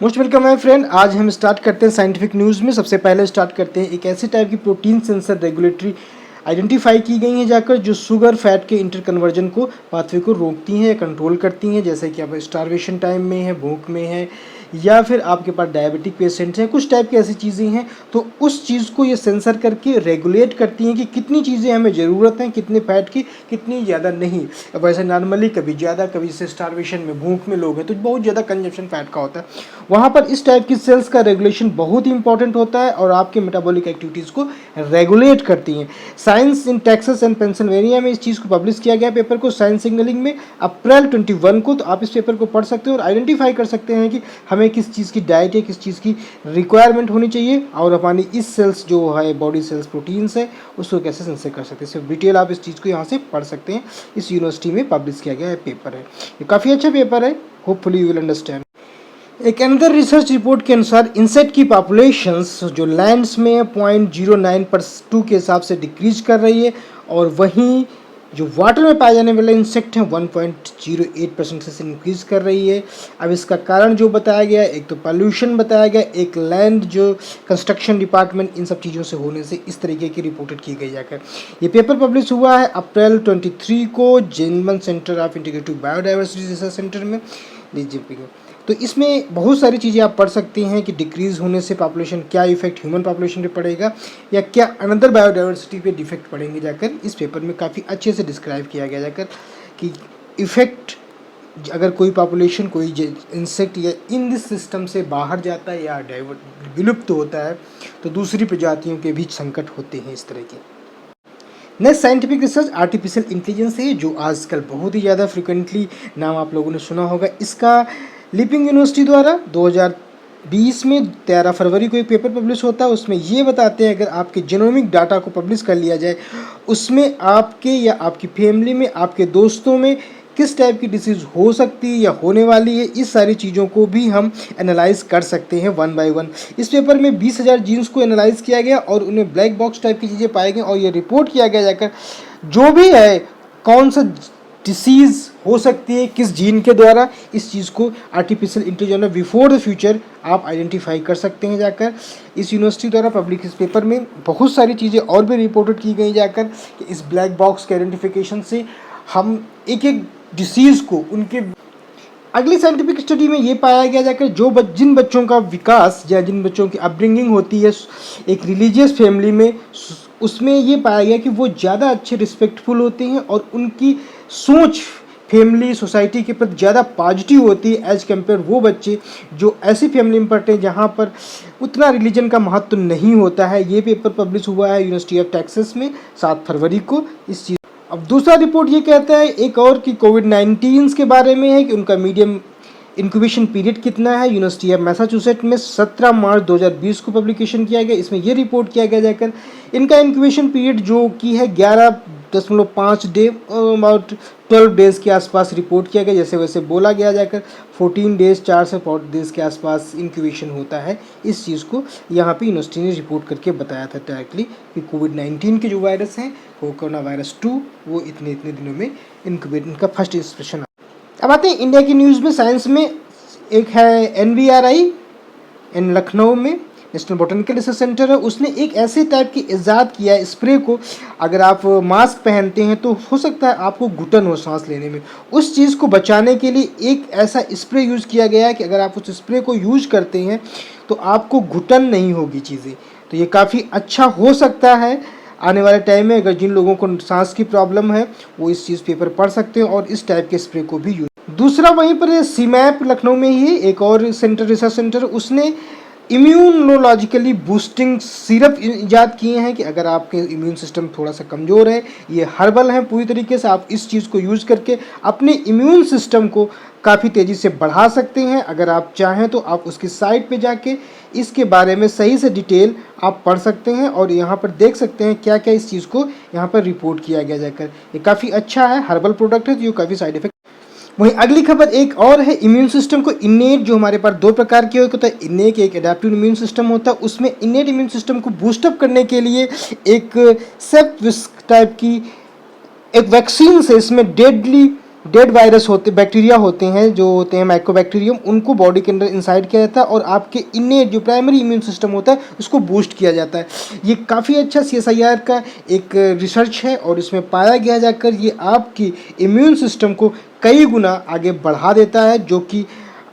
Most welcome my friend. आज हम start करते हैं साइंटिफिक न्यूज़ में। सबसे पहले स्टार्ट करते हैं एक ऐसी टाइप की प्रोटीन सेंसर रेगुलेटरी आइडेंटिफाई की गई हैं जाकर जो शुगर फैट के इंटर कन्वर्जन को पाथवे को रोकती हैं या कंट्रोल करती हैं। जैसे कि आप स्टारवेशन टाइम में है, भूख में है, या फिर आपके पास डायबिटिक पेशेंट्स हैं, कुछ टाइप की ऐसी चीज़ें हैं तो उस चीज़ को ये सेंसर करके रेगुलेट करती हैं कि कितनी चीज़ें हमें ज़रूरत हैं, कितने फैट की, कितनी ज़्यादा नहीं। अब वैसे नॉर्मली कभी ज़्यादा कभी से स्टारवेशन में भूख में लोग हैं तो बहुत ज़्यादा कंजप्शन फैट का होता है। वहाँ पर इस टाइप की सेल्स का रेगुलेशन बहुत ही इंपॉर्टेंट होता है और आपके मेटाबॉलिक एक्टिविटीज़ को रेगुलेट करती हैं। Science in Texas and Pennsylvania में इस चीज़ को पब्लिश किया गया पेपर को साइंस सिग्नलिंग में अप्रैल 21 को। तो आप इस पेपर को पढ़ सकते हैं और आइडेंटिफाई कर सकते हैं कि हमें किस चीज़ की डाइट है, किस चीज़ की रिक्वायरमेंट होनी चाहिए और हमारी इस सेल्स जो है बॉडी सेल्स प्रोटीन्स है उसको कैसे सेंसर कर सकते हैं। सिर्फ डिटेल आप इस चीज़ को यहाँ से पढ़ सकते हैं। इस यूनिवर्सिटी में पब्लिश किया गया पेपर है। ये काफ़ी अच्छा पेपर है। Hopefully you will understand. एक अनदर रिसर्च रिपोर्ट के अनुसार इंसेक्ट की पॉपुलेशंस जो लैंड्स में 0.09% के हिसाब से डिक्रीज कर रही है और वहीं जो वाटर में पाए जाने वाले इंसेक्ट हैं 1.08% से इंक्रीज कर रही है। अब इसका कारण जो बताया गया, एक तो पॉल्यूशन बताया गया, एक लैंड जो कंस्ट्रक्शन डिपार्टमेंट, इन सब चीज़ों से होने से इस तरीके की रिपोर्टेड की गई जाकर। ये पेपर पब्लिश हुआ है अप्रैल 23 को जेनमन centre of integrative biodiversity research centre में DGP को। तो इसमें बहुत सारी चीज़ें आप पढ़ सकती हैं कि डिक्रीज होने से पॉपुलेशन क्या इफेक्ट ह्यूमन पॉपुलेशन पे पड़ेगा या क्या अनदर बायोडाइवर्सिटी पे डिफेक्ट पड़ेंगे जाकर। इस पेपर में काफ़ी अच्छे से डिस्क्राइब किया गया जाकर कि इफ़ेक्ट अगर कोई पॉपुलेशन कोई इंसेक्ट या इन दिस सिस्टम से बाहर जाता है या विलुप्त होता है तो दूसरी प्रजातियों के भी संकट होते हैं इस तरह के। Next scientific research artificial intelligence है जो आजकल बहुत ही ज़्यादा फ्रिक्वेंटली नाम आप लोगों ने सुना होगा। इसका लिपिंग यूनिवर्सिटी द्वारा 2020 में 13 फरवरी को एक पेपर पब्लिश होता है। उसमें ये बताते हैं अगर आपके जेनोमिक डाटा को पब्लिश कर लिया जाए उसमें आपके या आपकी फैमिली में, आपके दोस्तों में किस टाइप की डिसीज़ हो सकती है या होने वाली है, इस सारी चीज़ों को भी हम एनालाइज कर सकते हैं वन बाय वन। इस पेपर में 20,000 जीन्स को एनालाइज किया गया और उन्हें ब्लैक बॉक्स टाइप की चीज़ें पाई गई और ये रिपोर्ट किया गया जाकर जो भी है कौन सा डिसीज़ हो सकती है किस जीन के द्वारा, इस चीज़ को artificial intelligence before the future आप आइडेंटिफाई कर सकते हैं जाकर। इस यूनिवर्सिटी द्वारा पब्लिक इस पेपर में बहुत सारी चीज़ें और भी रिपोर्टेड की गई जाकर कि इस ब्लैक बॉक्स के आइडेंटिफिकेशन से हम एक एक डिसीज़ को उनके अगली साइंटिफिक स्टडी में ये पाया गया जाकर जो जिन बच्चों का विकास या जिन बच्चों की अपब्रिंगिंग होती है एक रिलीजियस फैमिली में, उसमें ये पाया गया कि वो ज़्यादा अच्छे रिस्पेक्टफुल होते हैं और उनकी सोच फैमिली सोसाइटी के प्रति ज़्यादा पॉजिटिव होती है एज कम्पेयर वो बच्चे जो ऐसी फैमिली में पढ़ते हैं जहाँ पर उतना रिलीजन का महत्व नहीं होता है। ये पेपर पब्लिश हुआ है यूनिवर्सिटी ऑफ टेक्सास में 7 फरवरी को इस चीज़। अब दूसरा रिपोर्ट ये कहता है एक और कि कोविड-19 के बारे में है कि उनका मीडियम इंक्यूबेशन पीरियड कितना है। यूनिवर्सिटी ऑफ मैसाचुसेट्स में 17 मार्च 2020 को पब्लिकेशन किया गया। इसमें ये रिपोर्ट किया गया जाकर इनका इंक्यूबेशन पीरियड जो कि है 11.5 डे अबाउट 12 डेज़ के आसपास रिपोर्ट किया गया। जैसे वैसे बोला गया जाकर 14 डेज़ 4 से 4 डेज़ के आसपास इंक्यूबेशन होता है। इस चीज़ को यहाँ पे यूनिवर्सिटी ने रिपोर्ट करके बताया था डायरेक्टली कि कोविड-19 के जो वायरस हैं वो कोरोना वायरस 2 वो इतने दिनों में इंक्यूबेट का फर्स्ट एक्सप्रेशन। अब आते हैं इंडिया की न्यूज़ में। साइंस में एक है NVRI इन लखनऊ में नेशनल बोटनिकल रिसर्च सेंटर है, उसने एक ऐसे टाइप की ईजाद किया है स्प्रे को, अगर आप मास्क पहनते हैं तो हो सकता है आपको घुटन हो सांस लेने में, उस चीज़ को बचाने के लिए एक ऐसा स्प्रे यूज़ किया गया है कि अगर आप उस स्प्रे को यूज करते हैं तो आपको घुटन नहीं होगी चीज़ें। तो ये काफ़ी अच्छा हो सकता है आने वाले टाइम में। अगर जिन लोगों को सांस की प्रॉब्लम है वो इस चीज़ पेपर पढ़ सकते हैं और इस टाइप के स्प्रे को भी यूज। दूसरा वहीं पर CMAP लखनऊ में ही एक और सेंटर रिसर्च सेंटर, उसने इम्यूनोलॉजिकली बूस्टिंग सिरप ईजाद किए हैं कि अगर आपके इम्यून सिस्टम थोड़ा सा कमज़ोर है, ये हर्बल है पूरी तरीके से, आप इस चीज़ को यूज़ करके अपने इम्यून सिस्टम को काफ़ी तेज़ी से बढ़ा सकते हैं। अगर आप चाहें तो आप उसकी साइट पे जाके इसके बारे में सही से डिटेल आप पढ़ सकते हैं और यहाँ पर देख सकते हैं क्या क्या इस चीज़ को यहाँ पर रिपोर्ट किया गया जाकर। ये काफ़ी अच्छा है, हर्बल प्रोडक्ट है जो काफ़ी साइड इफेक्ट। वहीं अगली खबर एक और है इम्यून सिस्टम को इनेट, जो हमारे पास दो प्रकार के होता है, इनेट एक एडेप्टिव इम्यून सिस्टम होता है, उसमें इनेट इम्यून सिस्टम को बूस्टअप करने के लिए एक सेप्ट टाइप की एक वैक्सीन से इसमें डेडली डेड वायरस होते, बैक्टीरिया होते हैं, जो होते हैं माइक्रोबैक्टीरियम, उनको बॉडी के अंदर इंसाइड किया जाता है और आपके इन्नेट जो प्राइमरी इम्यून सिस्टम होता है उसको बूस्ट किया जाता है। ये काफ़ी अच्छा CSIR का एक रिसर्च है और इसमें पाया गया जाकर ये आपकी इम्यून सिस्टम को कई गुना आगे बढ़ा देता है, जो कि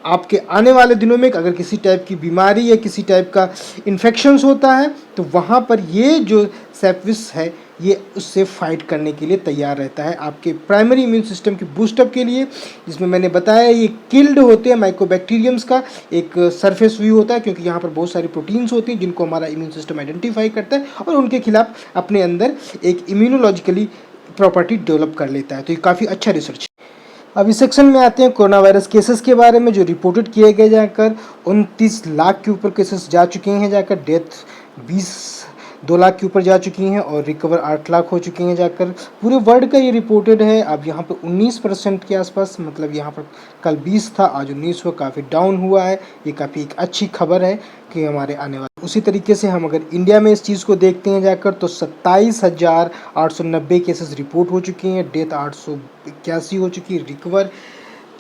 आपके आने वाले दिनों में अगर किसी टाइप की बीमारी या किसी टाइप का इन्फेक्शंस होता है तो वहाँ पर ये जो सेप्विस है ये उससे फाइट करने के लिए तैयार रहता है, आपके प्राइमरी इम्यून सिस्टम की बूस्टअप के लिए। जिसमें मैंने बताया ये किल्ड होते हैं माइक्रोबैक्टीरियम्स का एक सरफेस व्यू होता है, क्योंकि यहाँ पर बहुत सारी प्रोटीन्स होती हैं जिनको हमारा इम्यून सिस्टम आइडेंटिफाई करता है और उनके खिलाफ अपने अंदर एक इम्यूनोलॉजिकली प्रॉपर्टी डेवलप कर लेता है। तो ये काफ़ी अच्छा रिसर्च है। अब इस सेक्शन में आते हैं कोरोना वायरस केसेस के बारे में, जो रिपोर्टेड किए गए जाकर 29 लाख के ऊपर केसेस जा चुके हैं, जाकर डेथ 2 लाख के ऊपर जा चुकी हैं और रिकवर 8 लाख हो चुके हैं जाकर। पूरे वर्ल्ड का ये रिपोर्टेड है। अब यहाँ पर 19% के आसपास, मतलब यहाँ पर कल 20 था, आज 19 हुआ, काफ़ी डाउन हुआ है। ये काफ़ी एक अच्छी खबर है कि हमारे आने वाले। उसी तरीके से हम अगर इंडिया में इस चीज़ को देखते हैं जाकर तो 27,890 केसेस रिपोर्ट हो चुके हैं, डेथ 881 हो चुकी है, रिकवर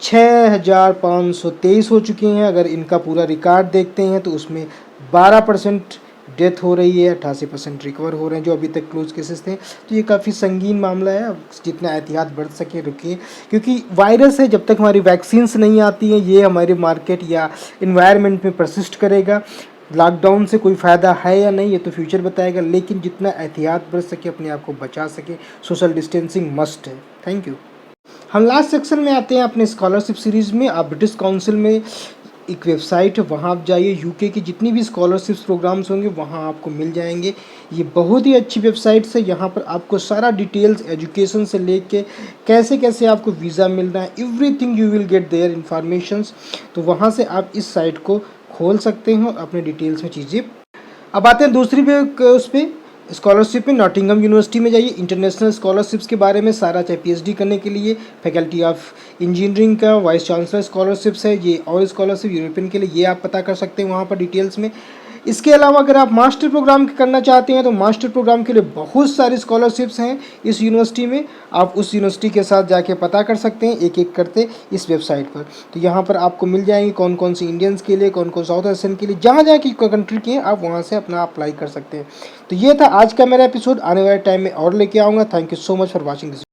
6,523 हो चुके हैं। अगर इनका पूरा रिकॉर्ड देखते हैं तो उसमें 12% डेथ हो रही है, 88% रिकवर हो रहे हैं जो अभी तक क्लोज केसेस थे। तो ये काफ़ी संगीन मामला है। अब जितना एहतियात बढ़ सके रुकिए, क्योंकि वायरस है, जब तक हमारी वैक्सीन्स नहीं आती हैं ये हमारे मार्केट या इन्वायरमेंट में परसिस्ट करेगा। लॉकडाउन से कोई फ़ायदा है या नहीं ये तो फ्यूचर बताएगा, लेकिन जितना एहतियात बढ़ सके, अपने आप को बचा सके, सोशल डिस्टेंसिंग मस्ट है। Thank you. हम लास्ट सेक्शन में आते हैं अपने स्कॉलरशिप सीरीज़ में। आप ब्रिटिश काउंसिल में एक वेबसाइट है, वहाँ आप जाइए, यूके की जितनी भी स्कॉलरशिप्स प्रोग्राम्स होंगे वहाँ आपको मिल जाएंगे। ये बहुत ही अच्छी वेबसाइट्स है, यहाँ पर आपको सारा डिटेल्स एजुकेशन से लेके कैसे कैसे आपको वीज़ा मिल रहा है, everything you will get there informations. तो वहाँ से आप इस साइट को खोल सकते हो अपने डिटेल्स में चीज़ें। अब आते हैं दूसरी पे उस पर स्कॉलरशिप में। नॉटिंघम यूनिवर्सिटी में जाइए, इंटरनेशनल स्कॉलरशिप्स के बारे में सारा, चाहे PhD करने के लिए, फैकल्टी ऑफ इंजीनियरिंग का वाइस चांसलर स्कॉलरशिप्स है ये, और स्कॉलरशिप यूरोपियन के लिए, ये आप पता कर सकते हैं वहाँ पर डिटेल्स में। इसके अलावा अगर आप मास्टर प्रोग्राम करना चाहते हैं तो मास्टर प्रोग्राम के लिए बहुत सारी स्कॉलरशिप्स हैं इस यूनिवर्सिटी में। आप उस यूनिवर्सिटी के साथ जाके पता कर सकते हैं एक एक करते इस वेबसाइट पर। तो यहाँ पर आपको मिल जाएंगे कौन कौन सी इंडियंस के लिए, कौन कौन साउथ एशियन के लिए, जहाँ जहाँ की कंट्री के हैं आप वहाँ से अपना अप्लाई कर सकते हैं। तो ये था आज का मेरा एपिसोड, आने वाले टाइम में और लेके आऊँगा। Thank you so much for watching this.